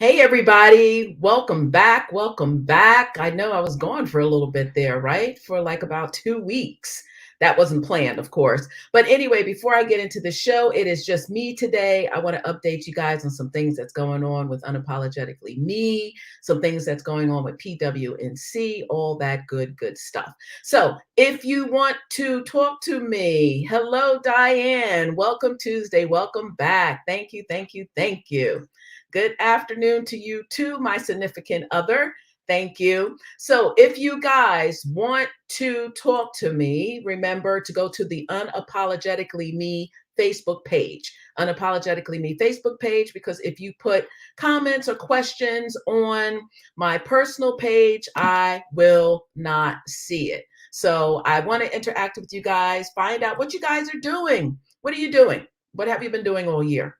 Hey everybody, welcome back. Welcome back. I know I was gone for a little bit there, right? For like about 2 weeks. That wasn't planned, of course. But anyway, before I get into the show, it is just me today. I want to update you guys on some things that's going on with Unapologetically Me, some things that's going on with PWNC, all that good stuff. So if you want to talk to me, hello, Diane. Welcome Tuesday. Welcome back. Thank you. Good afternoon to you too, my significant other. Thank you. So if you guys want to talk to me, remember to go to the Unapologetically Me Facebook page. Unapologetically Me Facebook page, because if you put comments or questions on my personal page, I will not see it. So I want to interact with you guys, find out what you guys are doing. What are you doing? What have you been doing all year?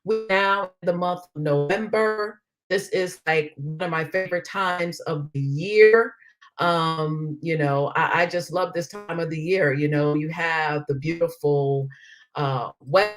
We're now in the month of November. This is like one of my favorite times of the year. I just love this time of the year. You have the beautiful weather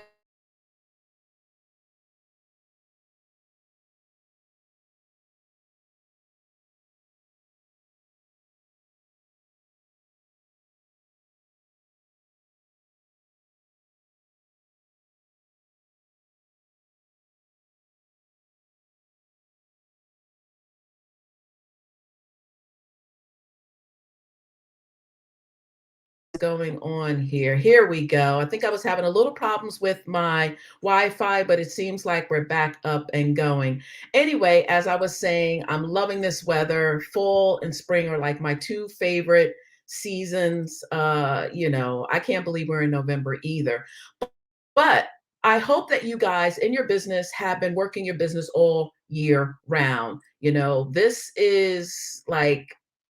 going on here. Here we go. I think I was having a little problems with my Wi-Fi, but it seems like we're back up and going. Anyway, as I was saying, I'm loving this weather. Fall and spring are like my two favorite seasons. I can't believe we're in November either. But I hope that you guys in your business have been working your business all year round. This is like,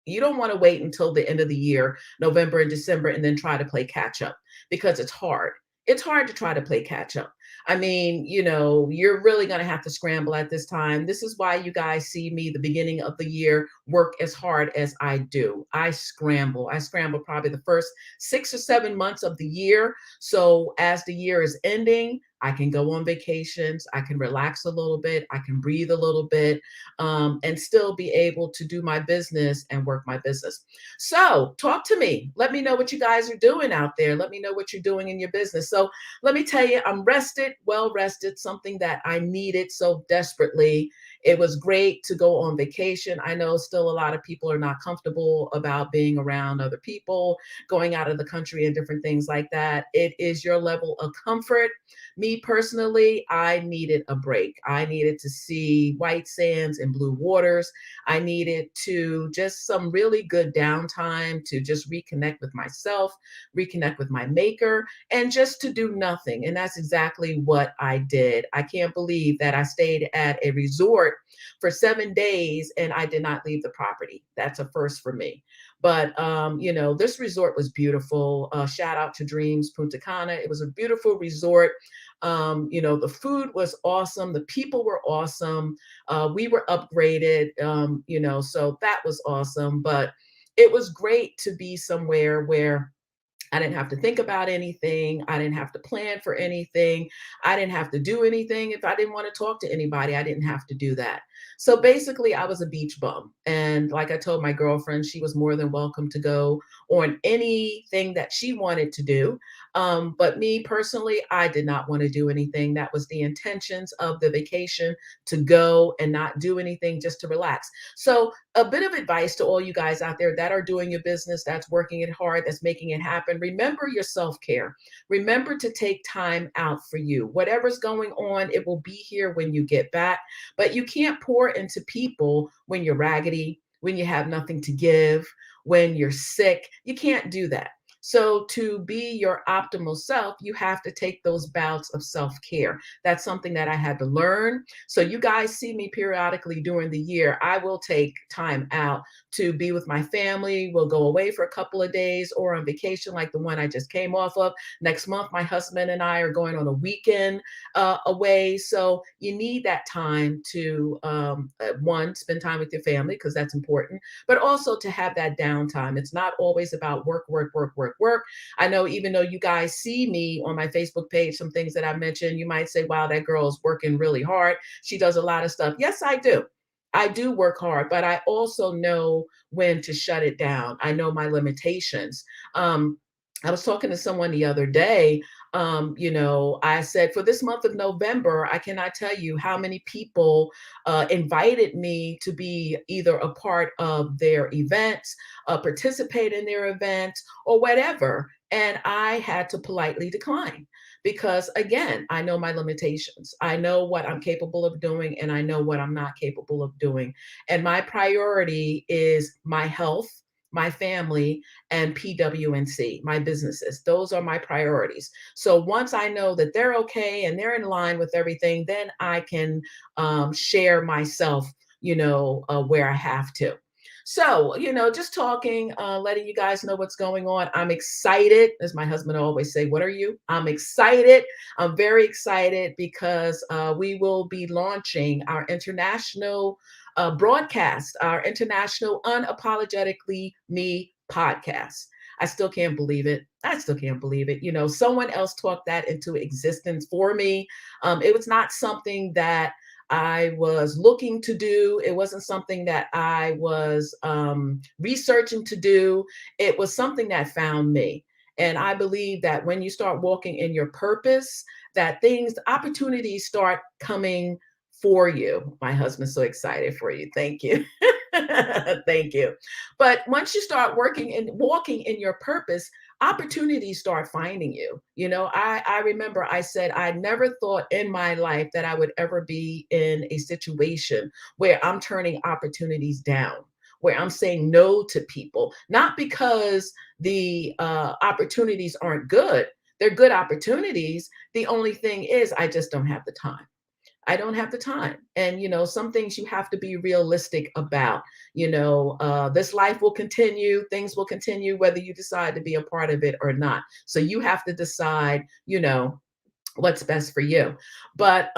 you don't want to wait until the end of the year, November and December, and then try to play catch up, because it's hard. It's hard to try to play catch up. I mean, you're really going to have to scramble at this time. This is why you guys see me the beginning of the year work as hard as I do. I scramble. I scramble probably the first 6 or 7 months of the year. So as the year is ending, I can go on vacations. I can relax a little bit. I can breathe a little bit, and still be able to do my business and work my business. So talk to me. Let me know what you guys are doing out there. Let me know what you're doing in your business. So let me tell you, I'm rested, well rested, something that I needed so desperately. It was great to go on vacation. I know still a lot of people are not comfortable about being around other people, going out of the country and different things like that. It is your level of comfort. Me personally, I needed a break. I needed to see white sands and blue waters. I needed to just some really good downtime to just reconnect with myself, reconnect with my maker, and just to do nothing. And that's exactly what I did. I can't believe that I stayed at a resort for 7 days and I did not leave the property. That's a first for me. But this resort was beautiful. Shout out to Dreams Punta Cana. It was a beautiful resort. The food was awesome. The people were awesome. We were upgraded, so that was awesome. But it was great to be somewhere where I didn't have to think about anything. I didn't have to plan for anything. I didn't have to do anything. If I didn't want to talk to anybody, I didn't have to do that. So basically, I was a beach bum. And like I told my girlfriend, she was more than welcome to go on anything that she wanted to do. But me personally, I did not want to do anything. That was the intentions of the vacation, to go and not do anything, just to relax. So a bit of advice to all you guys out there that are doing your business, that's working it hard, that's making it happen. Remember your self-care. Remember to take time out for you. Whatever's going on, it will be here when you get back. But you can't pour into people when you're raggedy, when you have nothing to give, when you're sick. You can't do that. So to be your optimal self, you have to take those bouts of self-care. That's something that I had to learn. So you guys see me periodically during the year. I will take time out to be with my family. We'll go away for a couple of days or on vacation like the one I just came off of. Next month, my husband and I are going on a weekend away. So you need that time to, one, spend time with your family because that's important, but also to have that downtime. It's not always about work, work, work, work, work. I know even though you guys see me on my Facebook page, some things that I mentioned, you might say, wow, that girl is working really hard. She does a lot of stuff. Yes, I do. I do work hard, but I also know when to shut it down. I know my limitations. Um, I was talking to someone the other day. I said, for this month of November, I cannot tell you how many people invited me to be either a part of their events, participate in their events, or whatever. And I had to politely decline because, again, I know my limitations. I know what I'm capable of doing, and I know what I'm not capable of doing. And my priority is my health, my family, and PWNC, my businesses. Those are my priorities. So once I know that they're okay and they're in line with everything, then I can share myself, where I have to. So, just talking, letting you guys know what's going on. I'm excited. As my husband always say, what are you? I'm excited. I'm very excited because we will be launching our international broadcast, our international Unapologetically Me podcast. I still can't believe it. I still can't believe it. Someone else talked that into existence for me. It was not something that I was looking to do. It wasn't something that I was researching to do. It was something that found me. And I believe that when you start walking in your purpose, that opportunities start coming for you. My husband's so excited for you. Thank you. Thank you. But once you start working and walking in your purpose, opportunities start finding you. I remember I said I never thought in my life that I would ever be in a situation where I'm turning opportunities down, where I'm saying no to people, not because the opportunities aren't good. They're good opportunities. The only thing is, I just don't have the time. I don't have the time. And, some things you have to be realistic about. This life will continue, things will continue, whether you decide to be a part of it or not. So you have to decide, what's best for you. But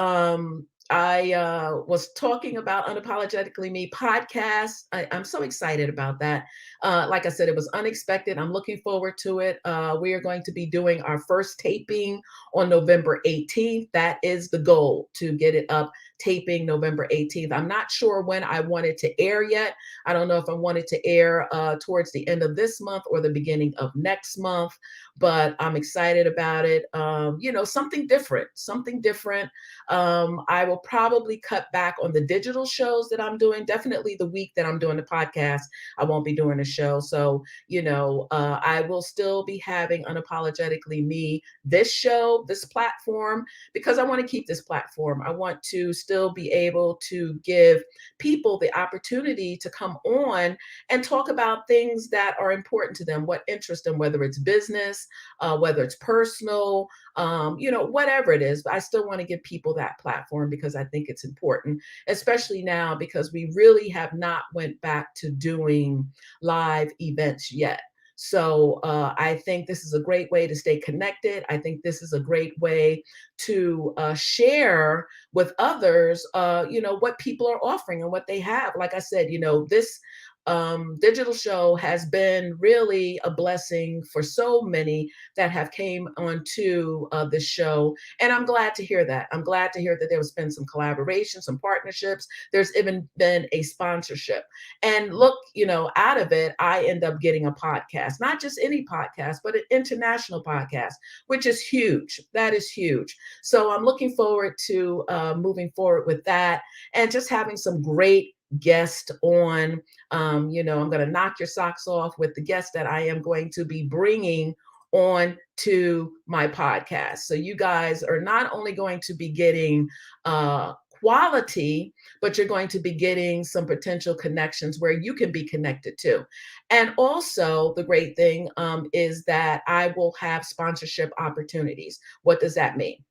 I was talking about Unapologetically Me podcast. I'm so excited about that. Like I said, it was unexpected. I'm looking forward to it. We are going to be doing our first taping on November 18th. That is the goal, to get it up taping November 18th. I'm not sure when I want it to air yet. I don't know if I want it to air towards the end of this month or the beginning of next month, but I'm excited about it. Something different, something different. I will probably cut back on the digital shows that I'm doing. Definitely the week that I'm doing the podcast, I won't be doing a show. So, I will still be having Unapologetically Me, this show, this platform, because I want to keep this platform. I want to still be able to give people the opportunity to come on and talk about things that are important to them, what interest them, whether it's business, whether it's personal, whatever it is. But I still want to give people that platform because I think it's important, especially now because we really have not went back to doing live events yet. So I think this is a great way to stay connected. I think this is a great way to share with others, what people are offering and what they have. Like I said, this digital show has been really a blessing for so many that have came onto this show. And I'm glad to hear that. I'm glad to hear that there's been some collaboration, some partnerships. There's even been a sponsorship. And look, out of it, I end up getting a podcast, not just any podcast, but an international podcast, which is huge. That is huge. So I'm looking forward to moving forward with that and just having some great guest on. I'm going to knock your socks off with the guest that I am going to be bringing on to my podcast. So you guys are not only going to be getting quality, but you're going to be getting some potential connections where you can be connected to. And also the great thing is that I will have sponsorship opportunities. What does that mean?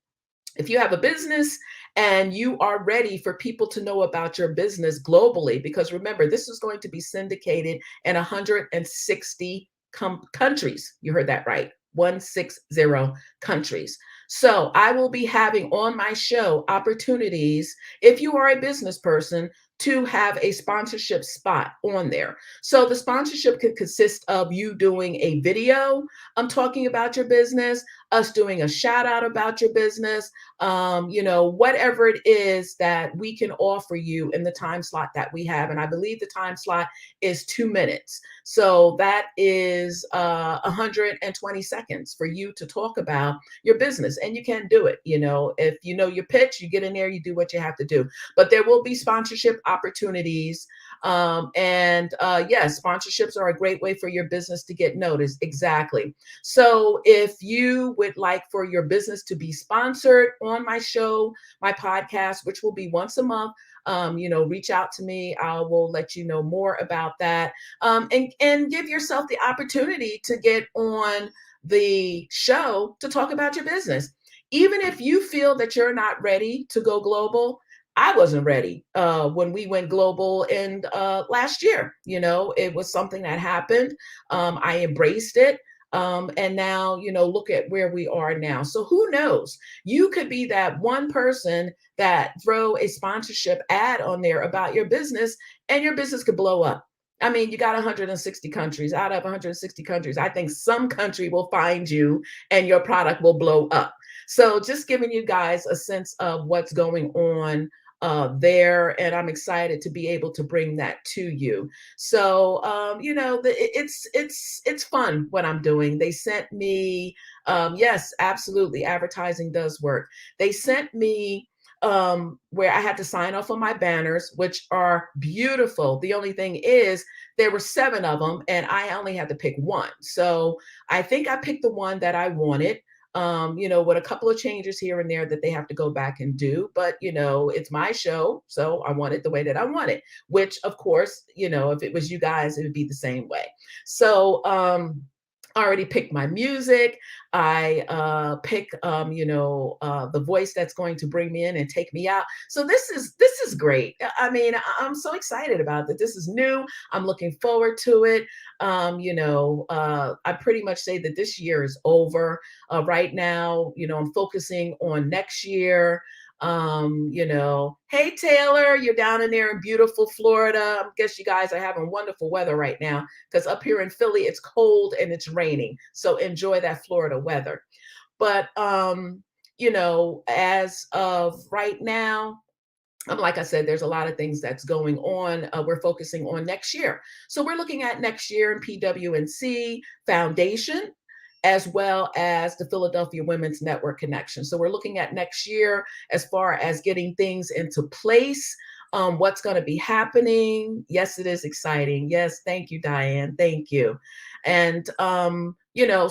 If you have a business and you are ready for people to know about your business globally, because remember, this is going to be syndicated in 160 countries. You heard that right. 160 countries. So I will be having on my show opportunities, if you are a business person, to have a sponsorship spot on there. So the sponsorship could consist of you doing a video talking about your business, us doing a shout out about your business, whatever it is that we can offer you in the time slot that we have. And I believe the time slot is 2 minutes. So that is 120 seconds for you to talk about your business. And you can do it. If you know your pitch, you get in there, you do what you have to do. But there will be sponsorship opportunities. Yes, sponsorships are a great way for your business to get noticed. Exactly. So if you would like for your business to be sponsored on my show, my podcast, which will be once a month, reach out to me. I will let you know more about that. And give yourself the opportunity to get on the show to talk about your business. Even if you feel that you're not ready to go global, I wasn't ready when we went global in last year. It was something that happened. I embraced it. And now, look at where we are now. So who knows? You could be that one person that throw a sponsorship ad on there about your business, and your business could blow up. I mean, you got 160 countries. Out of 160 countries, I think some country will find you and your product will blow up. So just giving you guys a sense of what's going on there, and I'm excited to be able to bring that to you. So it's fun what I'm doing. They sent me, yes, absolutely, advertising does work. They sent me where I had to sign off on my banners, which are beautiful. The only thing is, there were 7 of them, and I only had to pick one. So I think I picked the one that I wanted. With a couple of changes here and there that they have to go back and do. But, it's my show. So I want it the way that I want it, which, of course, if it was you guys, it would be the same way. So, I already picked my music. I pick, the voice that's going to bring me in and take me out. So this is great. I mean, I'm so excited about that. This is new. I'm looking forward to it. I pretty much say that this year is over. Right now, I'm focusing on next year. Hey Taylor, you're down in there in beautiful Florida. I guess you guys are having wonderful weather right now, because up here in Philly, it's cold and it's raining. So enjoy that Florida weather. But, as of right now, like I said, there's a lot of things that's going on. We're focusing on next year. So we're looking at next year in PWNC Foundation, as well as the Philadelphia Women's Network Connection. So we're looking at next year as far as getting things into place, what's going to be happening. Yes, it is exciting. Yes, thank you, Diane. Thank you. And,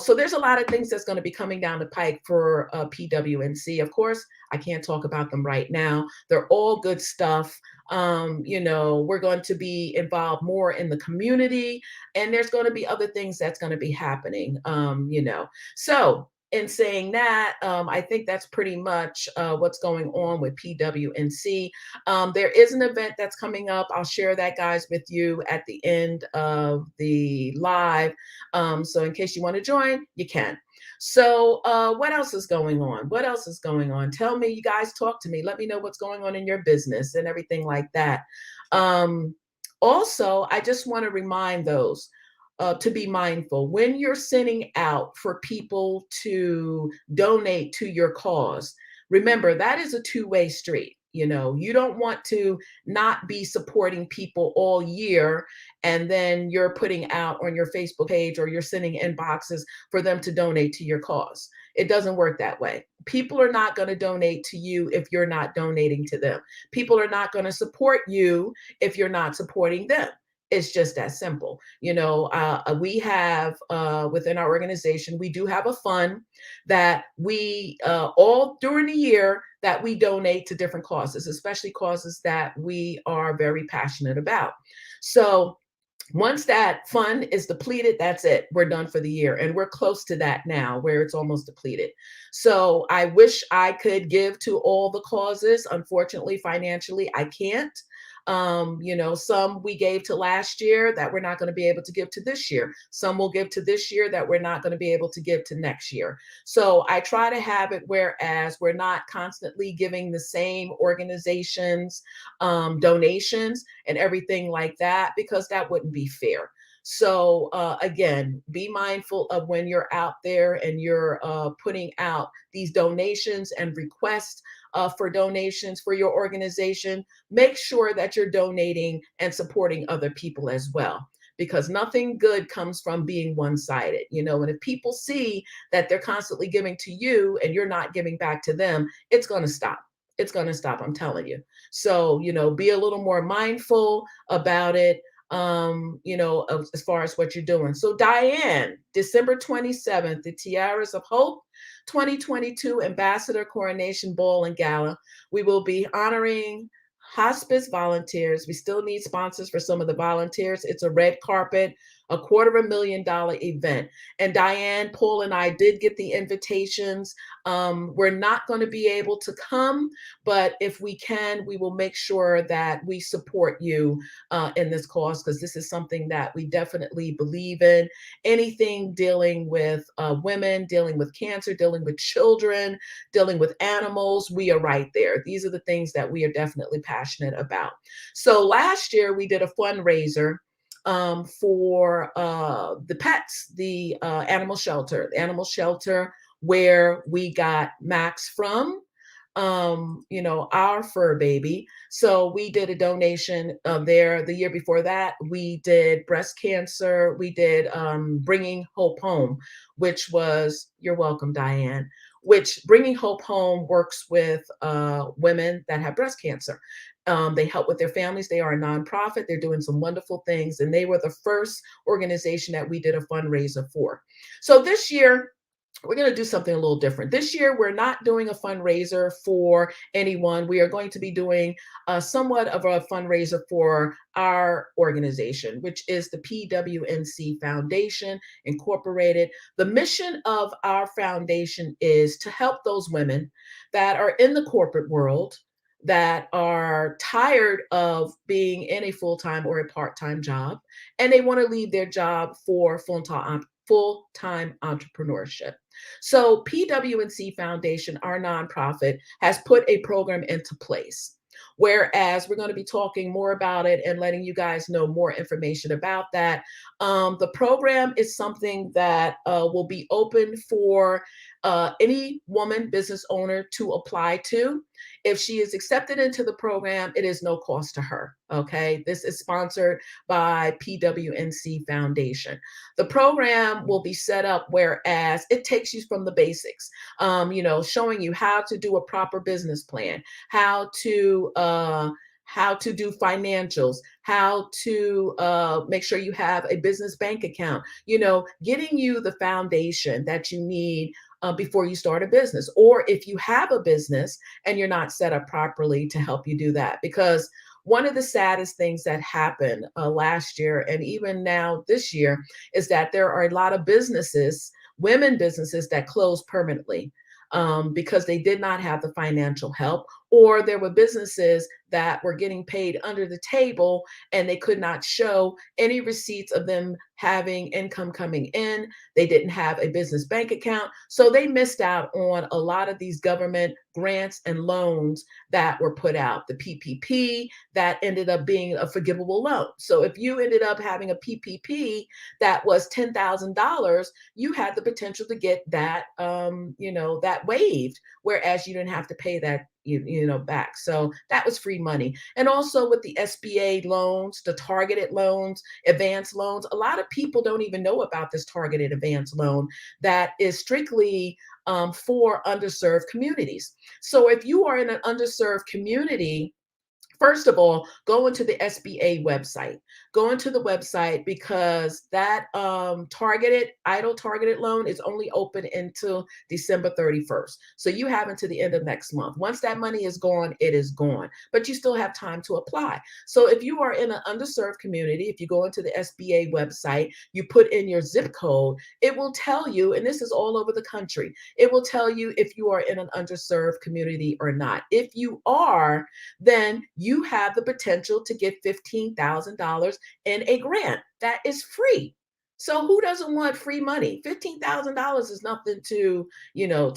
so there's a lot of things that's going to be coming down the pike for PWNC. Of course, I can't talk about them right now. They're all good stuff. We're going to be involved more in the community, and there's going to be other things that's going to be happening. So in saying that, I think that's pretty much what's going on with PWNC. There is an event that's coming up. I'll share that, guys, with you at the end of the live. So in case you want to join, you can. So what else is going on? What else is going on? Tell me, you guys, talk to me. Let me know what's going on in your business and everything like that. Um, Also, I just want to remind those to be mindful when you're sending out for people to donate to your cause. Remember, that is a two-way street. You don't want to not be supporting people all year, and then you're putting out on your Facebook page or you're sending inboxes for them to donate to your cause. It doesn't work that way. People are not going to donate to you if you're not donating to them. People are not going to support you if you're not supporting them. It's just that simple. We have within our organization, we do have a fund that we all during the year that we donate to different causes, especially causes that we are very passionate about. So Once that fund is depleted, that's it. We're done for the year. And we're close to that now where it's almost depleted. So I wish I could give to all the causes. Unfortunately, financially, I can't. Some we gave to last year that we're not going to be able to give to this year. Some will give to this year that we're not going to be able to give to next year. So I try to have it whereas we're not constantly giving the same organizations donations and everything like that, because that wouldn't be fair. So again, be mindful of when you're out there and you're putting out these donations and requests for donations for your organization. Make sure that you're donating and supporting other people as well, because nothing good comes from being one-sided. And if people see that they're constantly giving to you and you're not giving back to them, it's going to stop. It's going to stop, I'm telling you. So, be a little more mindful about it, as far as what you're doing. So, Diane, December 27th, the Tiaras of Hope 2022 Ambassador Coronation Ball and Gala. We will be honoring hospice volunteers. We still need sponsors for some of the volunteers. It's a red carpet, $250,000 event. And Diane, Paul, and I did get the invitations. We're not going to be able to come, but if we can, we will make sure that we support you in this cause, because this is something that we definitely believe in. Anything dealing with women, dealing with cancer, dealing with children, dealing with animals, we are right there. These are the things that we are definitely passionate about. So last year we did a fundraiser for the pets, the animal shelter where we got Max from, our fur baby. So we did a donation there. The year before that, we did breast cancer. We did Bringing Hope Home, which was, you're welcome, Diane, which Bringing Hope Home works with women that have breast cancer. They help with their families. They are a nonprofit. They're doing some wonderful things. And they were the first organization that we did a fundraiser for. So this year, we're going to do something a little different. This year, we're not doing a fundraiser for anyone. We are going to be doing somewhat of a fundraiser for our organization, which is the PWNC Foundation Incorporated. The mission of our foundation is to help those women that are in the corporate world, that are tired of being in a full-time or a part-time job, and they want to leave their job for full-time entrepreneurship. So PWNC Foundation, our nonprofit, has put a program into place. Whereas we're going to be talking more about it and letting you guys know more information about that. The program is something that will be open for any woman business owner to apply to. If she is accepted into the program, it is no cost to her. Okay. This is sponsored by PWNC Foundation. The program will be set up whereas it takes you from the basics, showing you how to do a proper business plan, how to do financials, how to make sure you have a business bank account, getting you the foundation that you need before you start a business. Or if you have a business and you're not set up properly, to help you do that. Because one of the saddest things that happened last year and even now this year is that there are a lot of businesses, women businesses, that closed permanently because they did not have the financial help, or there were businesses that were getting paid under the table and they could not show any receipts of them having income coming in. They didn't have a business bank account. So they missed out on a lot of these government grants and loans that were put out. The PPP, that ended up being a forgivable loan. So if you ended up having a PPP that was $10,000, you had the potential to get that, that waived, whereas you didn't have to pay that back. So that was free money. And also with the SBA loans, the targeted loans, advanced loans, a lot of people don't even know about this targeted advanced loan that is strictly for underserved communities. So if you are in an underserved community, first of all, go into the SBA website. go into the website because that idle targeted loan is only open until December 31st. So you have until the end of next month. Once that money is gone, it is gone, but you still have time to apply. So if you are in an underserved community, if you go into the SBA website, you put in your zip code, it will tell you, and this is all over the country, it will tell you if you are in an underserved community or not. If you are, then you have the potential to get $15,000 in a grant that is free. So who doesn't want free money? $15,000 is nothing to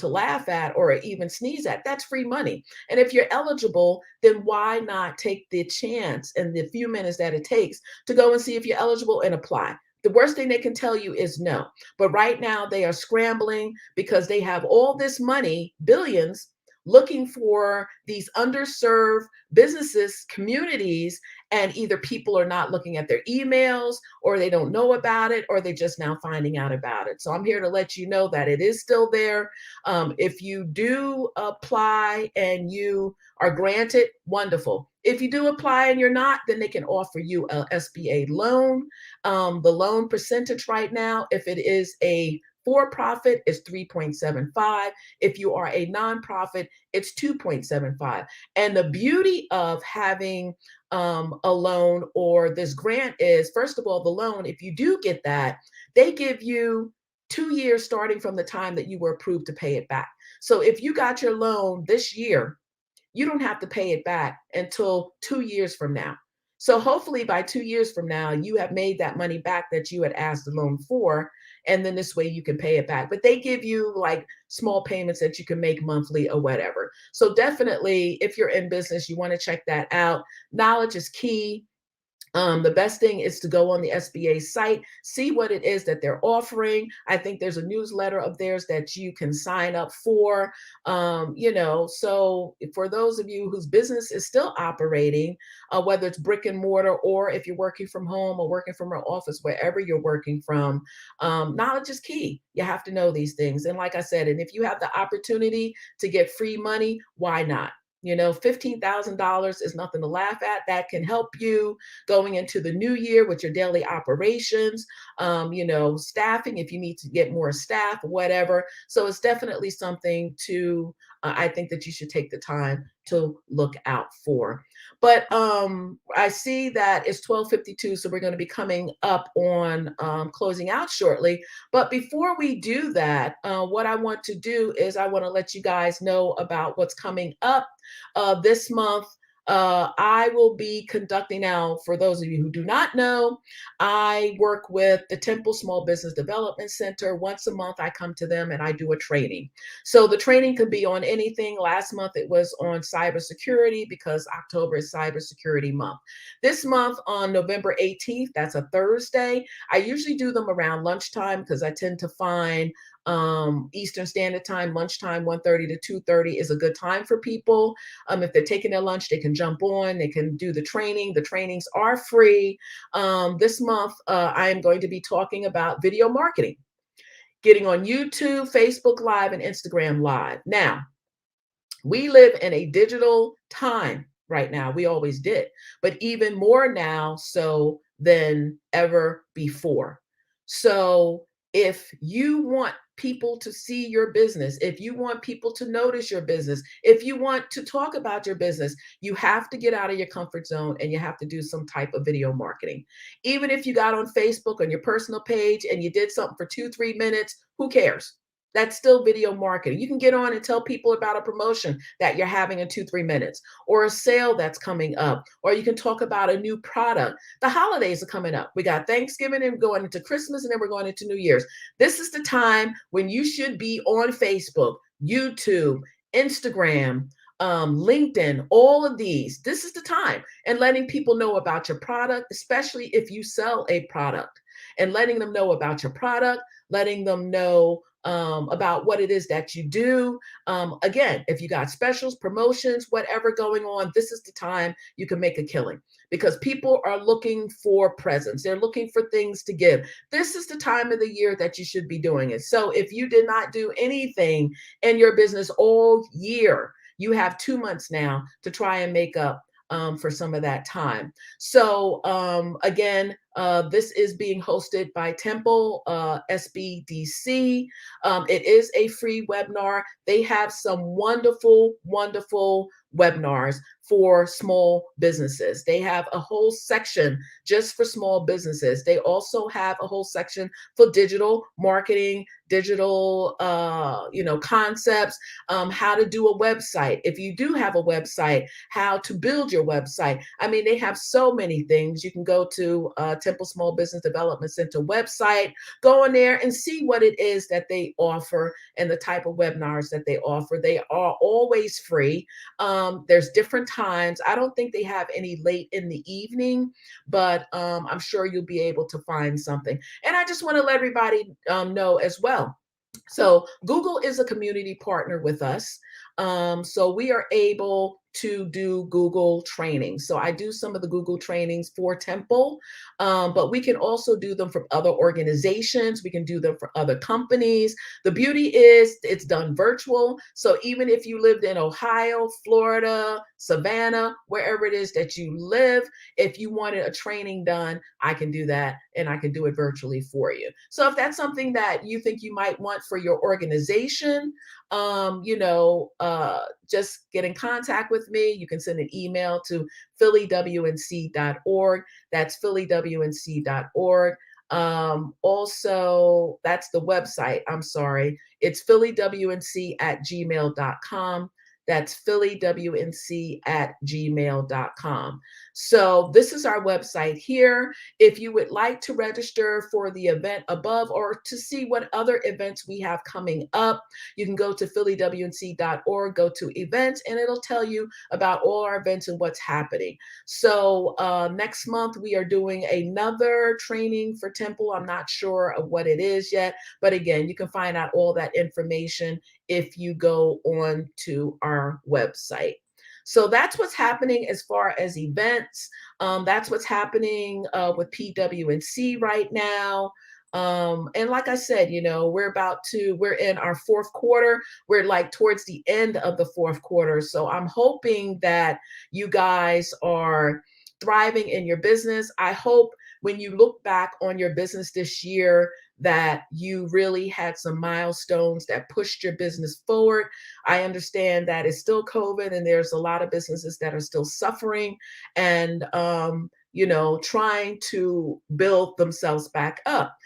laugh at or even sneeze at. That's free money. And if you're eligible, then why not take the chance and the few minutes that it takes to go and see if you're eligible and apply? The worst thing they can tell you is no. But right now they are scrambling because they have all this money, billions, looking for these underserved businesses, communities, and either people are not looking at their emails or they don't know about it or they're just now finding out about it. So I'm here to let you know that it is still there. If you do apply and you are granted, wonderful. If you do apply and you're not, then they can offer you a SBA loan. The loan percentage right now, if it is a for profit, is 3.75. If you are a nonprofit, it's 2.75. And the beauty of having a loan or this grant is, first of all, the loan, if you do get that, they give you 2 years starting from the time that you were approved to pay it back. So if you got your loan this year, you don't have to pay it back until 2 years from now. So hopefully by 2 years from now, you have made that money back that you had asked the loan for. And then this way you can pay it back. But they give you like small payments that you can make monthly or whatever. So definitely, if you're in business, you want to check that out. Knowledge is key. The best thing is to go on the SBA site, see what it is that they're offering. I think there's a newsletter of theirs that you can sign up for. So for those of you whose business is still operating, whether it's brick and mortar or if you're working from home or working from an office, wherever you're working from, knowledge is key. You have to know these things. And like I said, and if you have the opportunity to get free money, why not? $15,000 is nothing to laugh at. That can help you going into the new year with your daily operations, staffing, if you need to get more staff, whatever. So it's definitely something I think that you should take the time to look out for. But I see that it's 12:52, so we're going to be coming up on closing out shortly. But before we do that, what I want to do is I want to let you guys know about what's coming up this month. I will be conducting now, for those of you who do not know, I work with the Temple Small Business Development Center. Once a month, I come to them and I do a training. So the training could be on anything. Last month, it was on cybersecurity because October is Cybersecurity Month. This month on November 18th, that's a Thursday, I usually do them around lunchtime because I tend to find Eastern Standard Time, lunchtime, 1:30 to 2:30 is a good time for people. If they're taking their lunch, they can jump on, they can do the training. The trainings are free. This month, I am going to be talking about video marketing, getting on YouTube, Facebook Live, and Instagram Live. Now, we live in a digital time right now. We always did, but even more now so than ever before. So if you want people to see your business, if you want people to notice your business, if you want to talk about your business, you have to get out of your comfort zone and you have to do some type of video marketing. Even if you got on Facebook on your personal page and you did something for 2-3 minutes, who cares? That's still video marketing. You can get on and tell people about a promotion that you're having in 2-3 minutes or a sale that's coming up, or you can talk about a new product. The holidays are coming up. We got Thanksgiving and we're going into Christmas and then we're going into New Year's. This is the time when you should be on Facebook, YouTube, Instagram, LinkedIn, all of these. This is the time, and letting people know about your product, especially if you sell a product, and letting them know about your product, letting them know about what it is that you do. Again, if you got specials, promotions, whatever going on, this is the time you can make a killing because people are looking for presents. They're looking for things to give. This is the time of the year that you should be doing it. So if you did not do anything in your business all year, you have 2 months now to try and make up for some of that time. So again, this is being hosted by Temple SBDC. It is a free webinar. They have some wonderful, wonderful webinars for small businesses. They have a whole section just for small businesses. They also have a whole section for digital marketing, digital, concepts, how to do a website. If you do have a website, how to build your website. I mean, they have so many things. You can go to Temple Small Business Development Center website, go in there and see what it is that they offer and the type of webinars that they offer. They are always free. There's different times. I don't think they have any late in the evening, but I'm sure you'll be able to find something. And I just want to let everybody know as well. So Google is a community partner with us. So we are able to do Google training. So I do some of the Google trainings for Temple, but we can also do them from other organizations. We can do them for other companies. The beauty is it's done virtual. So even if you lived in Ohio, Florida, Savannah, wherever it is that you live, if you wanted a training done, I can do that and I can do it virtually for you. So if that's something that you think you might want for your organization, just get in contact with me. You can send an email to phillywnc.org. That's phillywnc.org. Also, that's the website. I'm sorry. It's phillywnc@gmail.com. That's phillywnc@gmail.com. So this is our website here. If you would like to register for the event above or to see what other events we have coming up, you can go to phillywnc.org, go to events, and it'll tell you about all our events and what's happening. So next month, we are doing another training for Temple. I'm not sure of what it is yet, but again, you can find out all that information if you go on to our website. So that's what's happening as far as events. That's what's happening with PWNC right now. And like I said, we're in our fourth quarter. We're like towards the end of the fourth quarter. So I'm hoping that you guys are thriving in your business. I hope when you look back on your business this year, that you really had some milestones that pushed your business forward. I understand that it's still COVID and there's a lot of businesses that are still suffering and, trying to build themselves back up.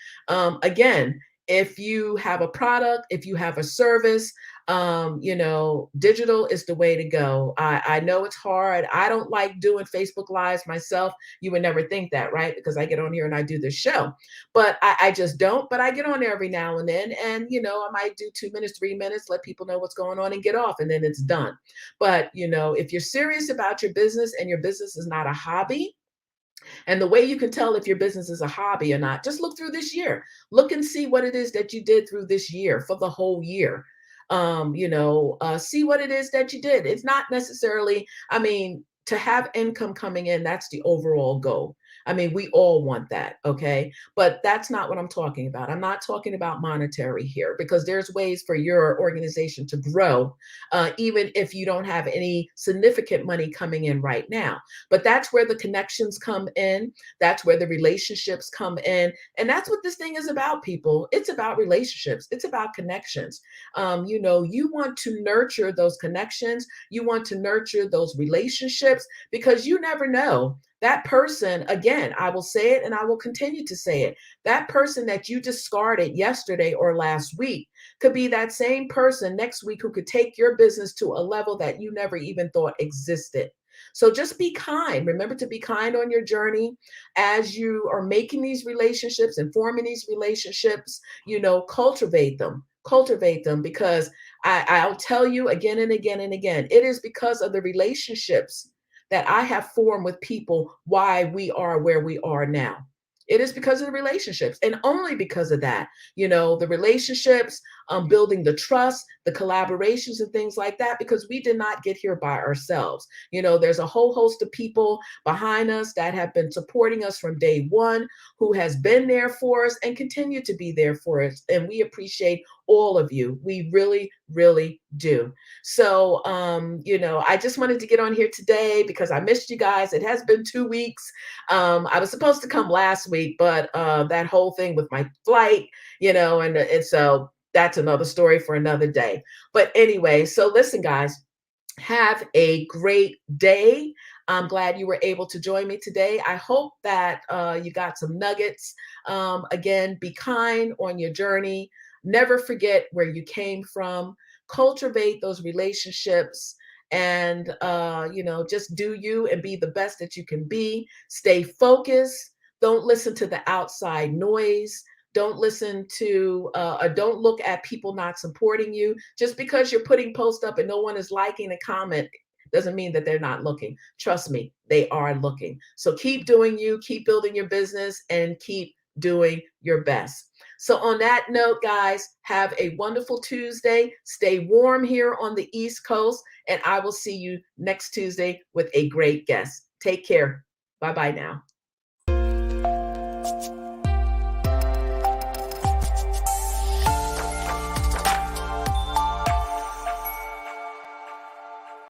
Again, if you have a product, if you have a service, digital is the way to go. I know it's hard. I don't like doing Facebook Lives myself. You would never think that, right? Because I get on here and I do this show, but I just don't. But I get on there every now and then, and I might do 2 minutes, 3 minutes, let people know what's going on, and get off, and then it's done. But if you're serious about your business and your business is not a hobby, and the way you can tell if your business is a hobby or not, just look through this year. Look and see what it is that you did through this year for the whole year. See what it is that you did. It's not necessarily, to have income coming in, that's the overall goal. We all want that, okay? But that's not what I'm talking about. I'm not talking about monetary here because there's ways for your organization to grow, even if you don't have any significant money coming in right now. But that's where the connections come in. That's where the relationships come in. And that's what this thing is about, people. It's about relationships. It's about connections. You want to nurture those connections. You want to nurture those relationships because you never know. That person, again, I will say it and I will continue to say it. That person that you discarded yesterday or last week could be that same person next week who could take your business to a level that you never even thought existed. So just be kind. Remember to be kind on your journey as you are making these relationships and forming these relationships, cultivate them because I'll tell you again and again and again, it is because of the relationships that I have formed with people why we are where we are now. It is because of the relationships and only because of that, the relationships, building the trust, the collaborations and things like that, because we did not get here by ourselves. There's a whole host of people behind us that have been supporting us from day one, who has been there for us and continue to be there for us. And we appreciate all of you. We really, really do. So, I just wanted to get on here today because I missed you guys. It has been 2 weeks. I was supposed to come last week, but that whole thing with my flight, and so that's another story for another day. But anyway, so listen, guys, have a great day. I'm glad you were able to join me today. I hope that you got some nuggets. Again, be kind on your journey. Never forget where you came from. Cultivate those relationships and, just do you and be the best that you can be. Stay focused. Don't listen to the outside noise. Don't listen to, or don't look at people not supporting you. Just because you're putting posts up and no one is liking a comment doesn't mean that they're not looking. Trust me, they are looking. So keep doing you, keep building your business, and keep doing your best. So, on that note, guys, have a wonderful Tuesday. Stay warm here on the East Coast, and I will see you next Tuesday with a great guest. Take care. Bye bye now.